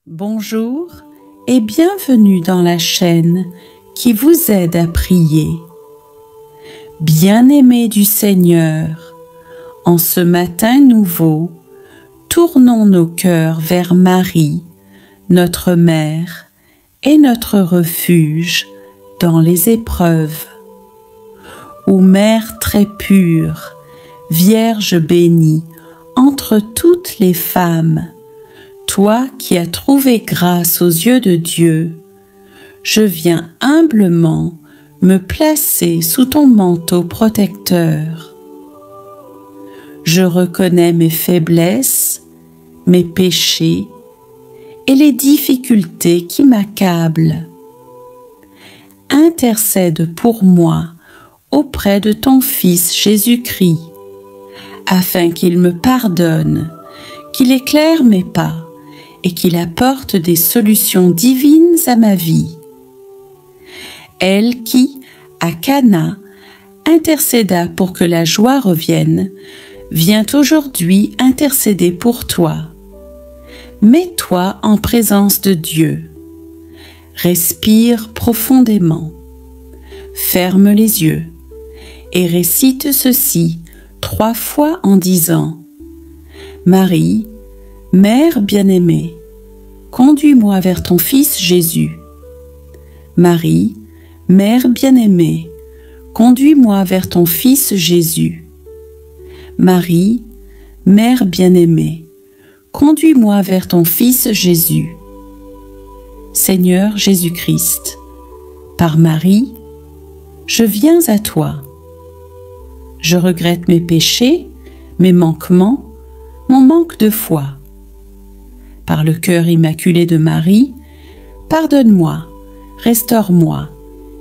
Bonjour et bienvenue dans la chaîne qui vous aide à prier. Bien-aimés du Seigneur, en ce matin nouveau, tournons nos cœurs vers Marie, notre Mère et notre refuge dans les épreuves. Ô Mère très pure, Vierge bénie entre toutes les femmes, toi qui as trouvé grâce aux yeux de Dieu, je viens humblement me placer sous ton manteau protecteur. Je reconnais mes faiblesses, mes péchés et les difficultés qui m'accablent. Intercède pour moi auprès de ton Fils Jésus-Christ, afin qu'il me pardonne, qu'il éclaire mes pas et qu'il apporte des solutions divines à ma vie. Elle qui, à Cana, intercéda pour que la joie revienne, vient aujourd'hui intercéder pour toi. Mets-toi en présence de Dieu. Respire profondément. Ferme les yeux et récite ceci 3 fois en disant: Marie, Mère bien-aimée, conduis-moi vers ton Fils Jésus. Marie, Mère bien-aimée, conduis-moi vers ton Fils Jésus. Marie, Mère bien-aimée, conduis-moi vers ton Fils Jésus. Seigneur Jésus-Christ, par Marie, je viens à toi. Je regrette mes péchés, mes manquements, mon manque de foi. Par le cœur immaculé de Marie, pardonne-moi, restaure-moi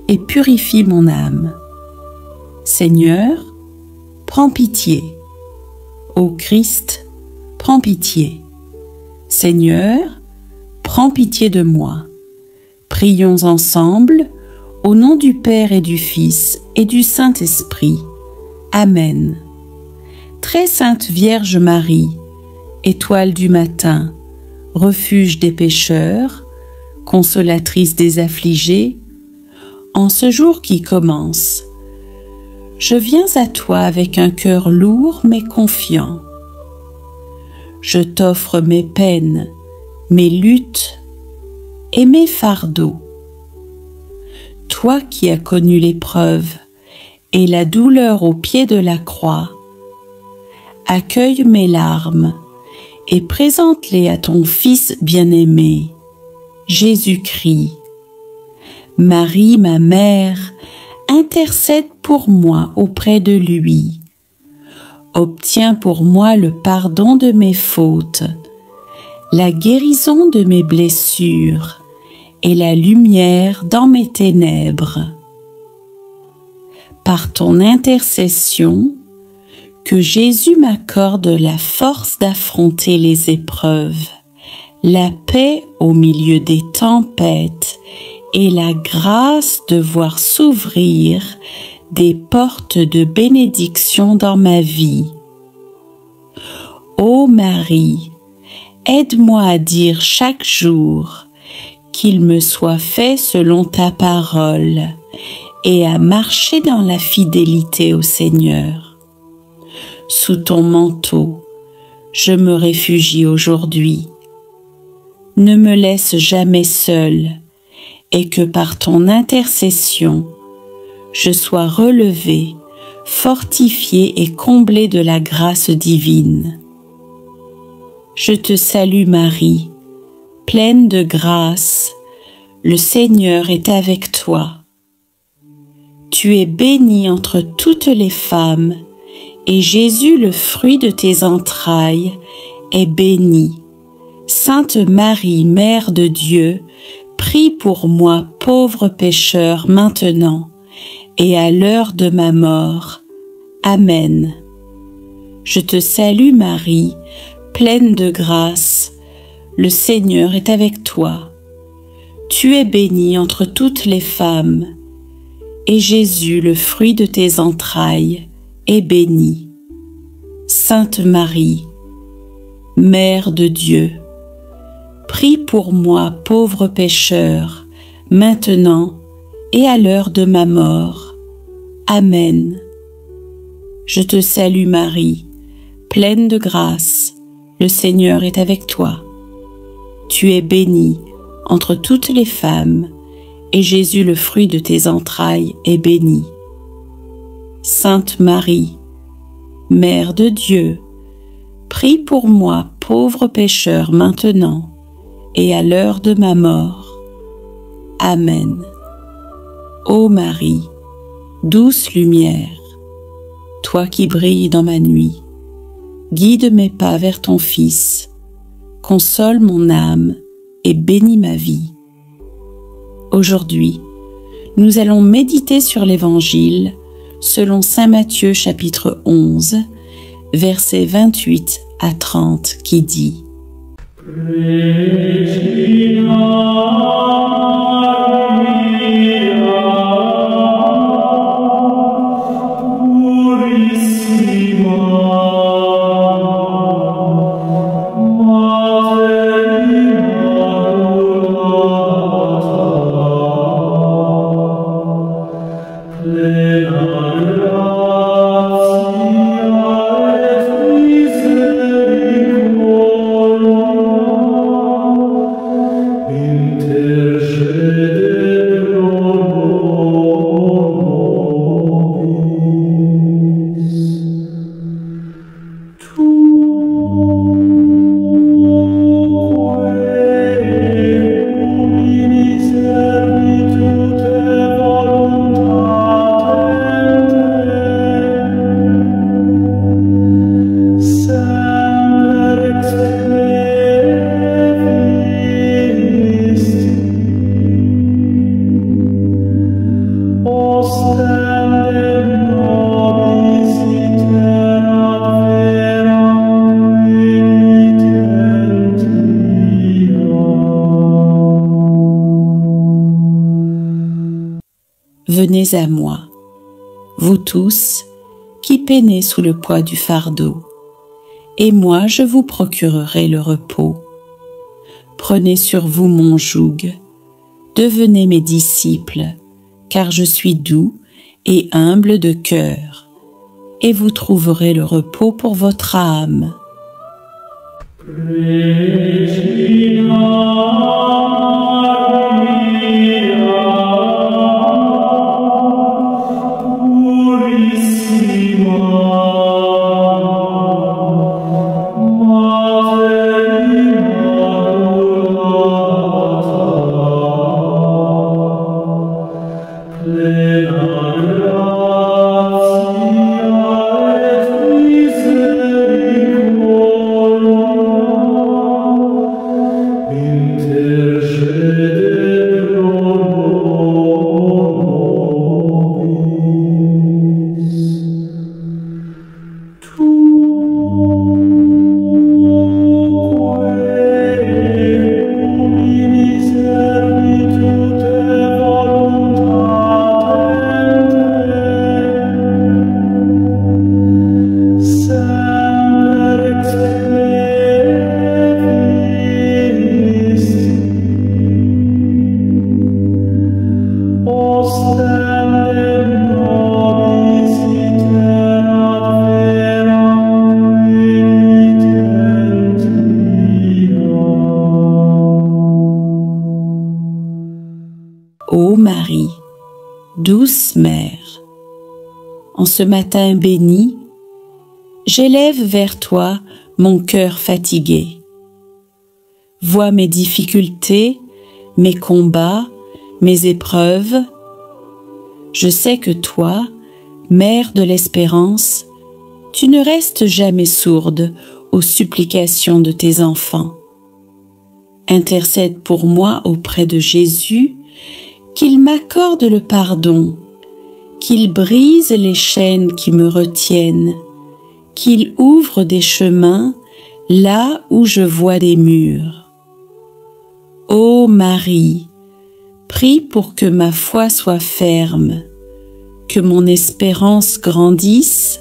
et purifie mon âme. Seigneur, prends pitié. Ô Christ, prends pitié. Seigneur, prends pitié de moi. Prions ensemble, au nom du Père et du Fils et du Saint-Esprit. Amen. Très sainte Vierge Marie, étoile du matin, refuge des pécheurs, consolatrice des affligés, en ce jour qui commence, je viens à toi avec un cœur lourd mais confiant. Je t'offre mes peines, mes luttes et mes fardeaux. Toi qui as connu l'épreuve et la douleur au pied de la croix, accueille mes larmes et présente-les à ton Fils bien-aimé, Jésus-Christ. Marie, ma mère, intercède pour moi auprès de lui. Obtiens pour moi le pardon de mes fautes, la guérison de mes blessures et la lumière dans mes ténèbres. Par ton intercession, que Jésus m'accorde la force d'affronter les épreuves, la paix au milieu des tempêtes et la grâce de voir s'ouvrir des portes de bénédiction dans ma vie. Ô Marie, aide-moi à dire chaque jour qu'il me soit fait selon ta parole et à marcher dans la fidélité au Seigneur. Sous ton manteau, je me réfugie aujourd'hui. Ne me laisse jamais seule et que par ton intercession, je sois relevée, fortifiée et comblée de la grâce divine. Je te salue Marie, pleine de grâce, le Seigneur est avec toi. Tu es bénie entre toutes les femmes, et Jésus, le fruit de tes entrailles, est béni. Sainte Marie, Mère de Dieu, prie pour moi, pauvre pécheur, maintenant et à l'heure de ma mort. Amen. Je te salue Marie, pleine de grâce, le Seigneur est avec toi. Tu es bénie entre toutes les femmes, et Jésus, le fruit de tes entrailles, est béni. Sainte Marie, Mère de Dieu, prie pour moi, pauvre pécheur, maintenant et à l'heure de ma mort. Amen. Je te salue Marie, pleine de grâce, le Seigneur est avec toi. Tu es bénie entre toutes les femmes, et Jésus, le fruit de tes entrailles, est béni. Sainte Marie, Mère de Dieu, prie pour moi, pauvre pécheur, maintenant et à l'heure de ma mort. Amen. Ô Marie, douce lumière, toi qui brilles dans ma nuit, guide mes pas vers ton Fils, console mon âme et bénis ma vie. Aujourd'hui, nous allons méditer sur l'Évangile selon saint Matthieu chapitre 11, versets 28 à 30 qui dit: Venez à moi, vous tous qui peinez sous le poids du fardeau, et moi je vous procurerai le repos. Prenez sur vous mon joug, devenez mes disciples, car je suis doux et humble de cœur, et vous trouverez le repos pour votre âme. Ô Marie, douce Mère, en ce matin béni, j'élève vers toi mon cœur fatigué. Vois mes difficultés, mes combats, mes épreuves. Je sais que toi, Mère de l'espérance, tu ne restes jamais sourde aux supplications de tes enfants. Intercède pour moi auprès de Jésus, qu'il m'accorde le pardon, qu'il brise les chaînes qui me retiennent, qu'il ouvre des chemins là où je vois des murs. Ô Marie, prie pour que ma foi soit ferme, que mon espérance grandisse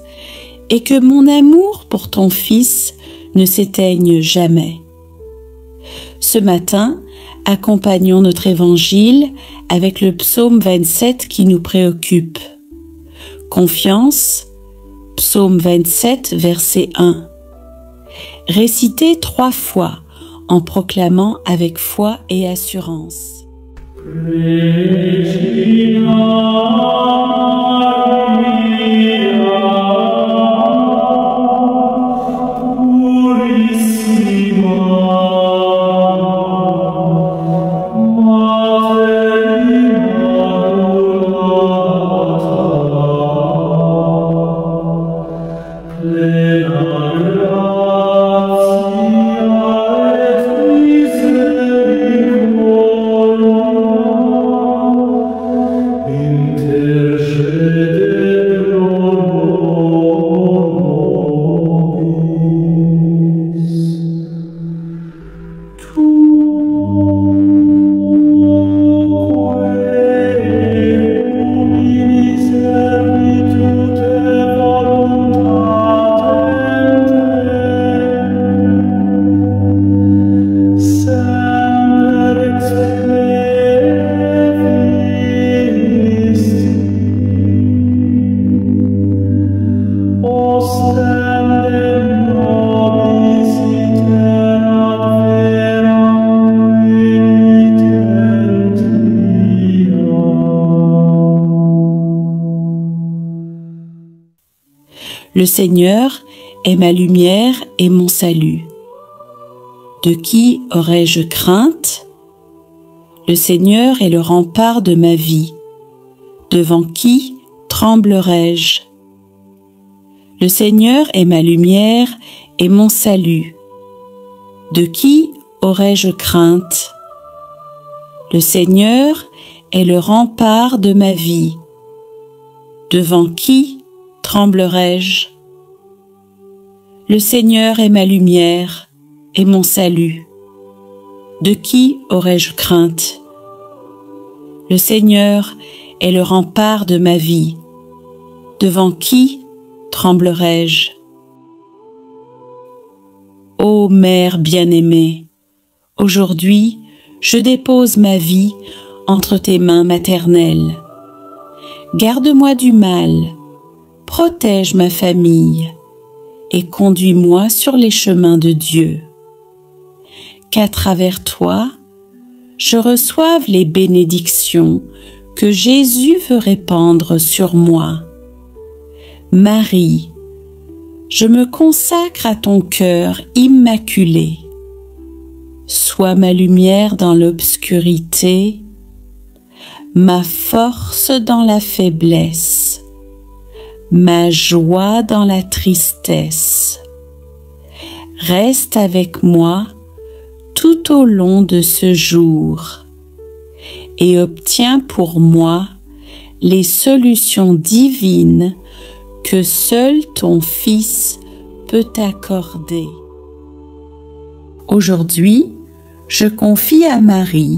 et que mon amour pour ton Fils ne s'éteigne jamais. Ce matin, accompagnons notre évangile avec le psaume 27 qui nous préoccupe. Confiance, psaume 27, verset 1. Récitez 3 fois en proclamant avec foi et assurance. Le Seigneur est ma lumière et mon salut. De qui aurais-je crainte? Le Seigneur est le rempart de ma vie. Devant qui tremblerais-je? Le Seigneur est ma lumière et mon salut. De qui aurais-je crainte? Le Seigneur est le rempart de ma vie. Devant qui tremblerais-je? Le Seigneur est ma lumière et mon salut. De qui aurais-je crainte? Le Seigneur est le rempart de ma vie. Devant qui tremblerais-je? Ô Mère bien-aimée, aujourd'hui je dépose ma vie entre tes mains maternelles. Garde-moi du mal, protège ma famille et conduis-moi sur les chemins de Dieu. Qu'à travers toi, je reçoive les bénédictions que Jésus veut répandre sur moi. Marie, je me consacre à ton cœur immaculé. Sois ma lumière dans l'obscurité, ma force dans la faiblesse, ma joie dans la tristesse. Reste avec moi tout au long de ce jour et obtiens pour moi les solutions divines que seul ton Fils peut accorder. Aujourd'hui, je confie à Marie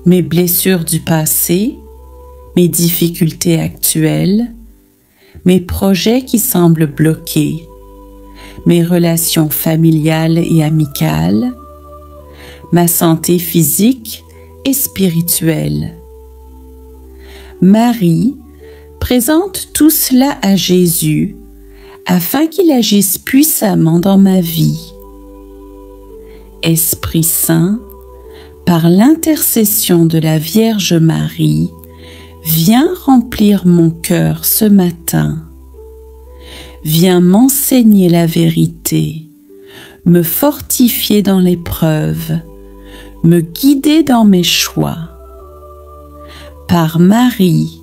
mes blessures du passé, mes difficultés actuelles, mes projets qui semblent bloqués, mes relations familiales et amicales, ma santé physique et spirituelle. Marie présente tout cela à Jésus afin qu'il agisse puissamment dans ma vie. Esprit Saint, par l'intercession de la Vierge Marie, viens remplir mon cœur ce matin. Viens m'enseigner la vérité, me fortifier dans l'épreuve, me guider dans mes choix. Par Marie,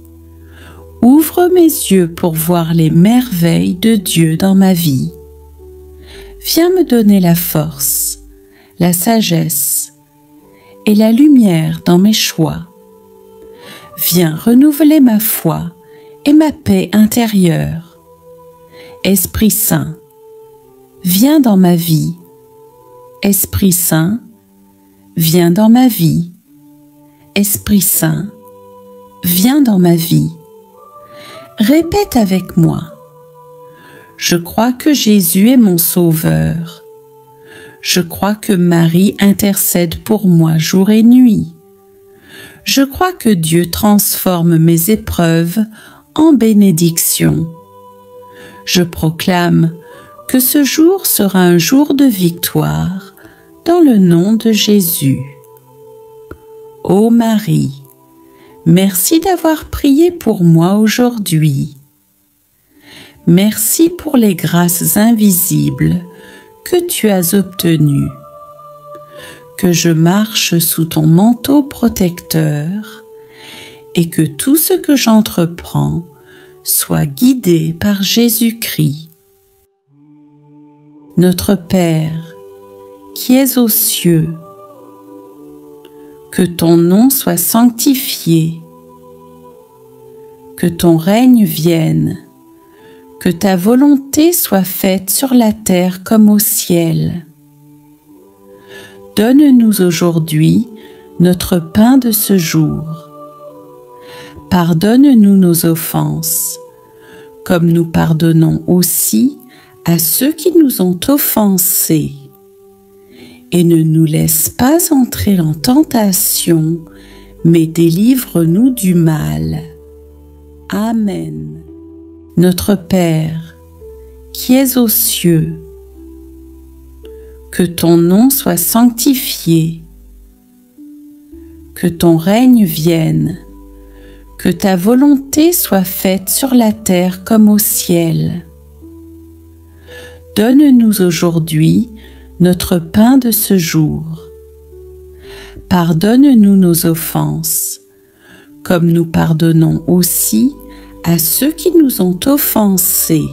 ouvre mes yeux pour voir les merveilles de Dieu dans ma vie. Viens me donner la force, la sagesse et la lumière dans mes choix. Viens renouveler ma foi et ma paix intérieure. Esprit Saint, viens dans ma vie. Esprit Saint, viens dans ma vie. Esprit Saint, viens dans ma vie. Répète avec moi. Je crois que Jésus est mon Sauveur. Je crois que Marie intercède pour moi jour et nuit. Je crois que Dieu transforme mes épreuves en bénédictions. Je proclame que ce jour sera un jour de victoire dans le nom de Jésus. Ô Marie, merci d'avoir prié pour moi aujourd'hui. Merci pour les grâces invisibles que tu as obtenues. Que je marche sous ton manteau protecteur et que tout ce que j'entreprends soit guidé par Jésus-Christ. Notre Père, qui es aux cieux, que ton nom soit sanctifié, que ton règne vienne, que ta volonté soit faite sur la terre comme au ciel. Donne-nous aujourd'hui notre pain de ce jour. Pardonne-nous nos offenses, comme nous pardonnons aussi à ceux qui nous ont offensés. Et ne nous laisse pas entrer en tentation, mais délivre-nous du mal. Amen. Notre Père, qui es aux cieux, que ton nom soit sanctifié, que ton règne vienne, que ta volonté soit faite sur la terre comme au ciel. Donne-nous aujourd'hui notre pain de ce jour. Pardonne-nous nos offenses, comme nous pardonnons aussi à ceux qui nous ont offensés.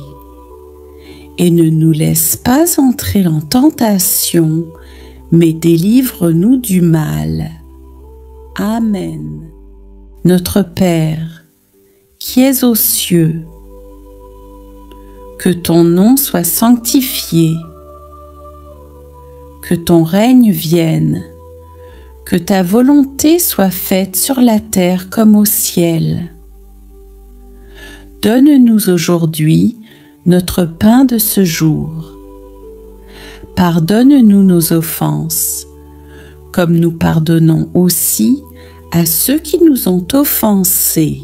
Et ne nous laisse pas entrer en tentation, mais délivre-nous du mal. Amen. Notre Père, qui es aux cieux, que ton nom soit sanctifié, que ton règne vienne, que ta volonté soit faite sur la terre comme au ciel. Donne-nous aujourd'hui notre pain de ce jour. Pardonne-nous nos offenses, comme nous pardonnons aussi à ceux qui nous ont offensés.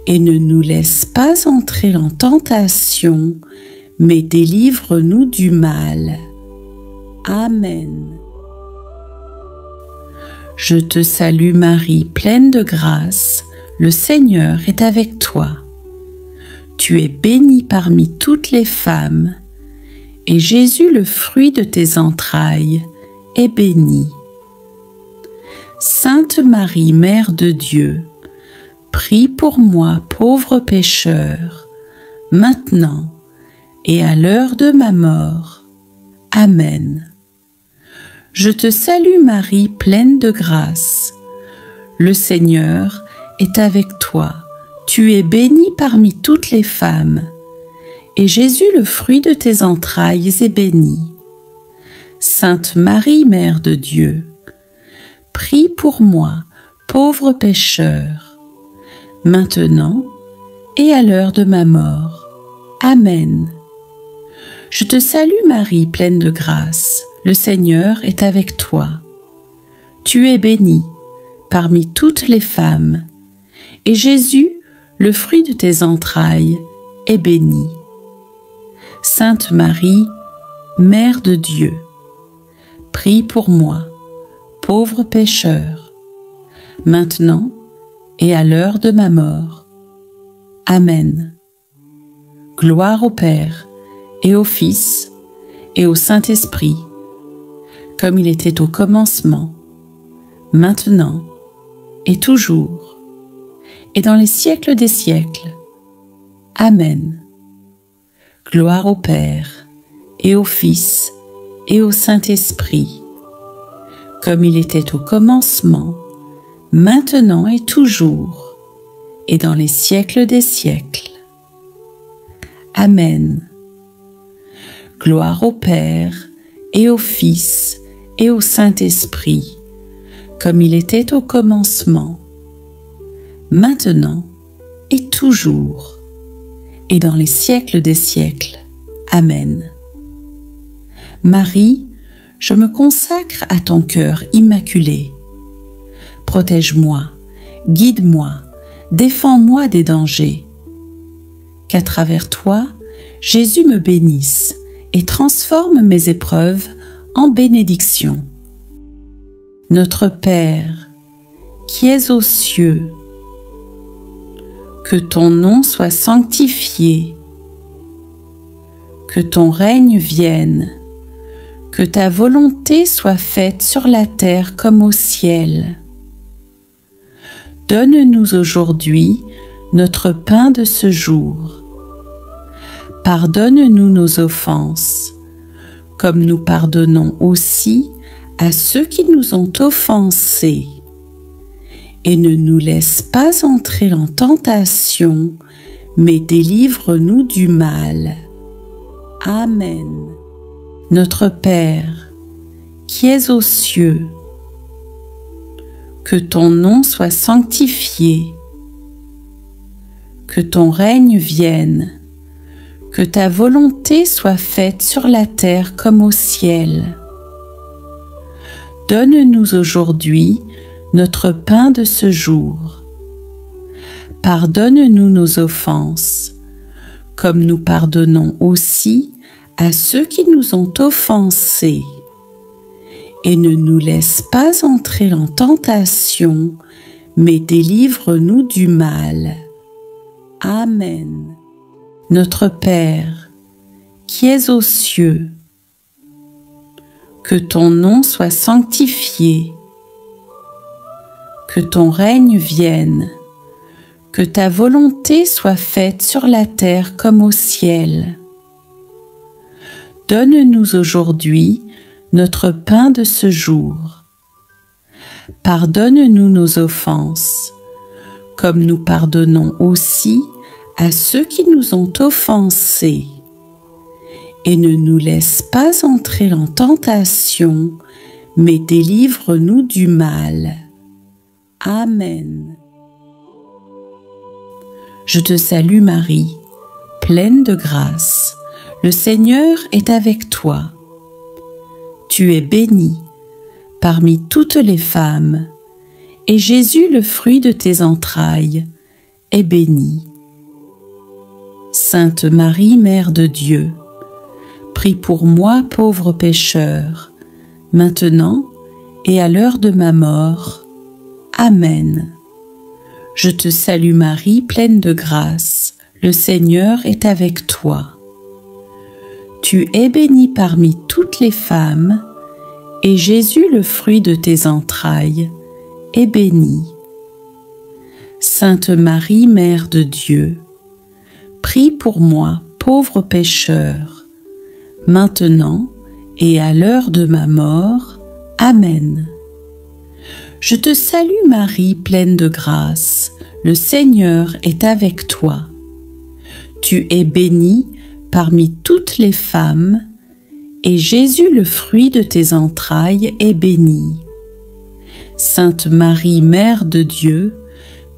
Et ne nous laisse pas entrer en tentation, mais délivre-nous du mal. Amen. Je te salue Marie, pleine de grâce, le Seigneur est avec toi. Tu es bénie parmi toutes les femmes, et Jésus, le fruit de tes entrailles, est béni. Sainte Marie, Mère de Dieu, prie pour moi, pauvre pécheur, maintenant et à l'heure de ma mort. Amen. Je te salue Marie, pleine de grâce. Le Seigneur est avec toi. Tu es bénie parmi toutes les femmes, et Jésus, le fruit de tes entrailles, est béni. Sainte Marie, Mère de Dieu, prie pour moi, pauvre pécheur, maintenant et à l'heure de ma mort. Amen. Je te salue Marie, pleine de grâce. Le Seigneur est avec toi. Tu es bénie parmi toutes les femmes, et Jésus, le fruit de tes entrailles, est béni. Sainte Marie, Mère de Dieu, prie pour moi, pauvre pécheur, maintenant et à l'heure de ma mort. Amen. Gloire au Père, et au Fils, et au Saint-Esprit, comme il était au commencement, maintenant et toujours, et dans les siècles des siècles. Amen. Gloire au Père, et au Fils, et au Saint-Esprit, comme il était au commencement, maintenant et toujours, et dans les siècles des siècles. Amen. Gloire au Père, et au Fils, et au Saint-Esprit, comme il était au commencement, maintenant et toujours, et dans les siècles des siècles. Amen. Marie, je me consacre à ton cœur immaculé. Protège-moi, guide-moi, défends-moi des dangers. Qu'à travers toi, Jésus me bénisse et transforme mes épreuves en bénédiction. Notre Père, qui es aux cieux, que ton nom soit sanctifié, que ton règne vienne, que ta volonté soit faite sur la terre comme au ciel. Donne-nous aujourd'hui notre pain de ce jour. Pardonne-nous nos offenses, comme nous pardonnons aussi à ceux qui nous ont offensés. Et ne nous laisse pas entrer en tentation, mais délivre-nous du mal. Amen. Notre Père, qui es aux cieux, que ton nom soit sanctifié, que ton règne vienne, que ta volonté soit faite sur la terre comme au ciel. Donne-nous aujourd'hui notre pain de ce jour. Pardonne-nous nos offenses, comme nous pardonnons aussi à ceux qui nous ont offensés. Et ne nous laisse pas entrer en tentation, mais délivre-nous du mal. Amen. Notre Père, qui es aux cieux, que ton nom soit sanctifié, que ton règne vienne, que ta volonté soit faite sur la terre comme au ciel. Donne-nous aujourd'hui notre pain de ce jour. Pardonne-nous nos offenses, comme nous pardonnons aussi à ceux qui nous ont offensés. Et ne nous laisse pas entrer en tentation, mais délivre-nous du mal. Amen. Je te salue Marie, pleine de grâce. Le Seigneur est avec toi. Tu es bénie parmi toutes les femmes, et Jésus, le fruit de tes entrailles, est béni. Sainte Marie, Mère de Dieu, prie pour moi, pauvre pécheur, maintenant et à l'heure de ma mort. Amen. Je te salue Marie, pleine de grâce, le Seigneur est avec toi. Tu es bénie parmi toutes les femmes, et Jésus, le fruit de tes entrailles, est béni. Sainte Marie, Mère de Dieu, prie pour moi, pauvre pécheur, maintenant et à l'heure de ma mort. Amen. Je te salue Marie, pleine de grâce, le Seigneur est avec toi. Tu es bénie parmi toutes les femmes, et Jésus, le fruit de tes entrailles, est béni. Sainte Marie, Mère de Dieu,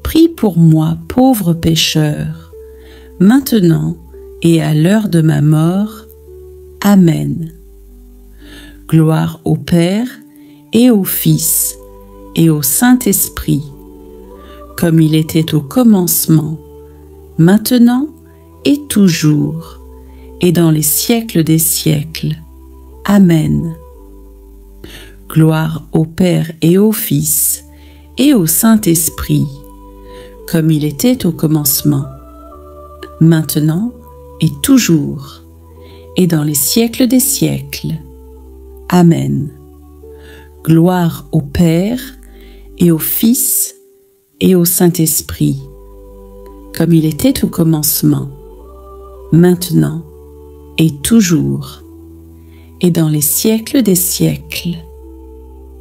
prie pour moi, pauvre pécheur, maintenant et à l'heure de ma mort. Amen. Gloire au Père et au Fils et au Saint-Esprit, comme il était au commencement, maintenant et toujours, et dans les siècles des siècles. Amen. Gloire au Père et au Fils et au Saint-Esprit, comme il était au commencement, maintenant et toujours, et dans les siècles des siècles. Amen. Gloire au Père et au Fils et au Saint-Esprit, comme il était au commencement, maintenant et toujours, et dans les siècles des siècles.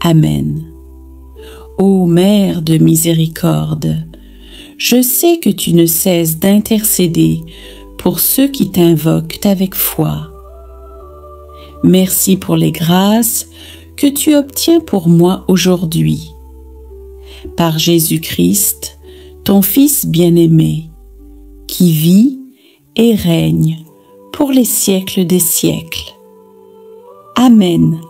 Amen. Ô Mère de miséricorde, je sais que tu ne cesses d'intercéder pour ceux qui t'invoquent avec foi. Merci pour les grâces que tu obtiens pour moi aujourd'hui. Par Jésus-Christ, ton Fils bien-aimé, qui vit et règne pour les siècles des siècles. Amen.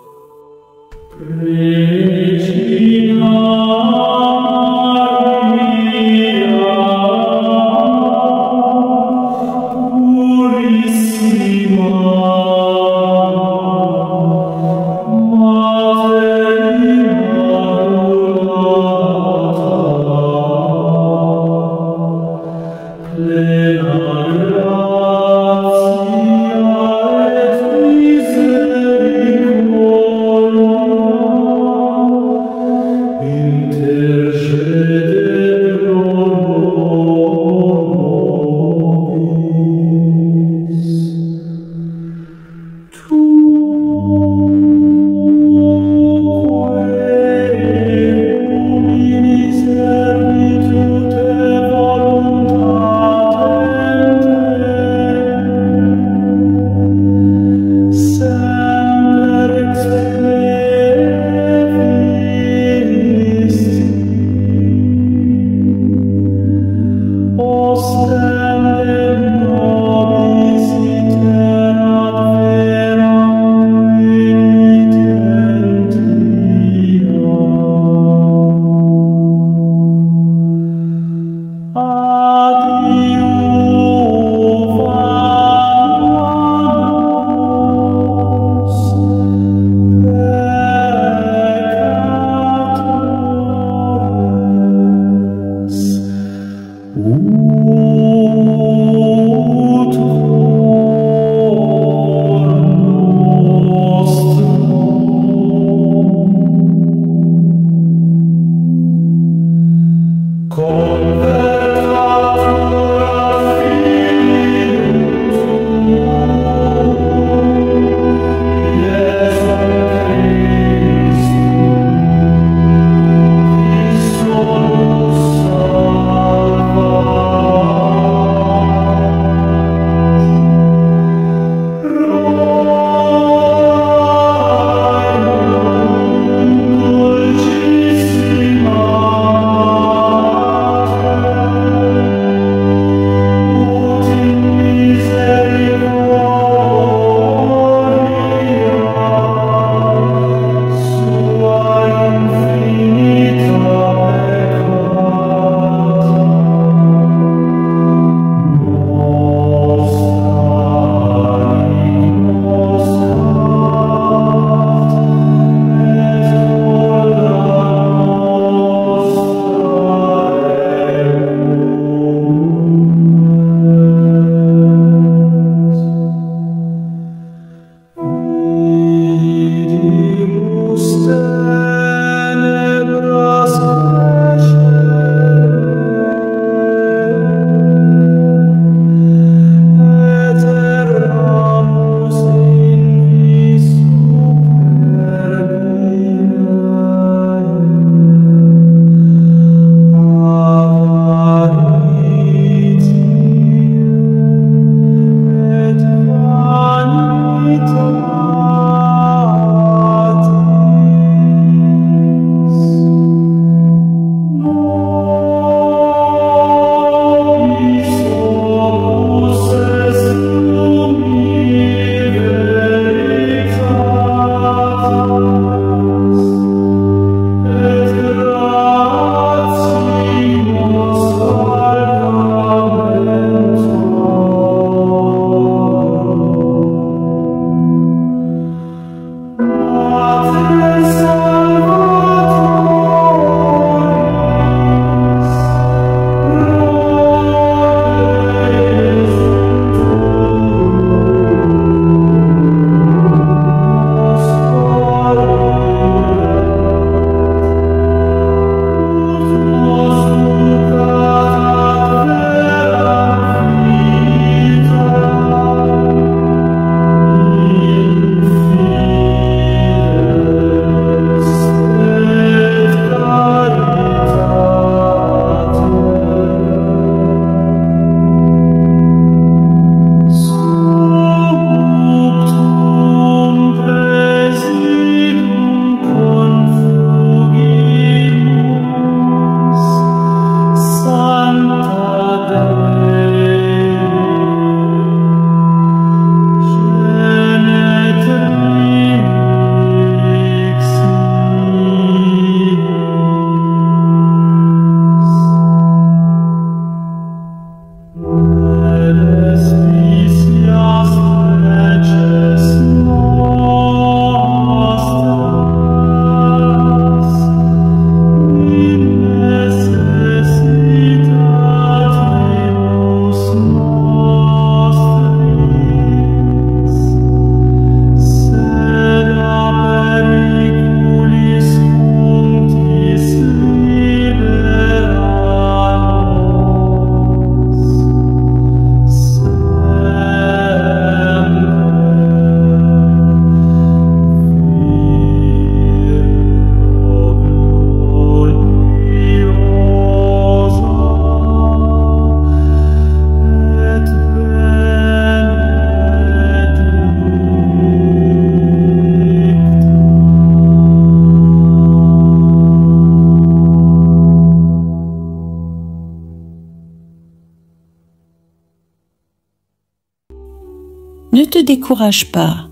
Ne te décourage pas.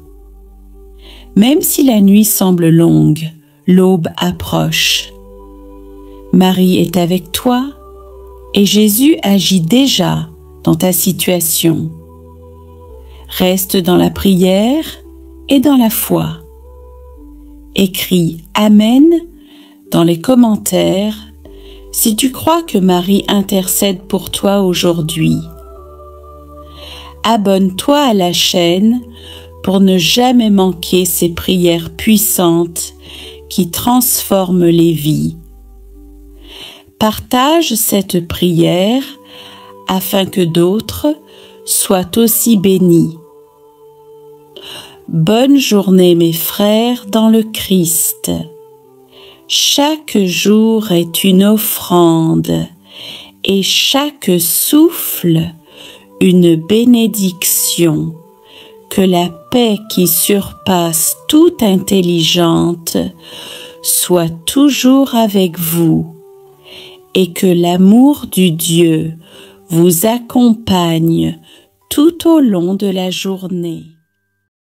Même si la nuit semble longue, l'aube approche. Marie est avec toi et Jésus agit déjà dans ta situation. Reste dans la prière et dans la foi. Écris « Amen » dans les commentaires si tu crois que Marie intercède pour toi aujourd'hui. Abonne-toi à la chaîne pour ne jamais manquer ces prières puissantes qui transforment les vies. Partage cette prière afin que d'autres soient aussi bénis. Bonne journée mes frères dans le Christ. Chaque jour est une offrande et chaque souffle une bénédiction. Que la paix qui surpasse toute intelligence soit toujours avec vous et que l'amour du Dieu vous accompagne tout au long de la journée.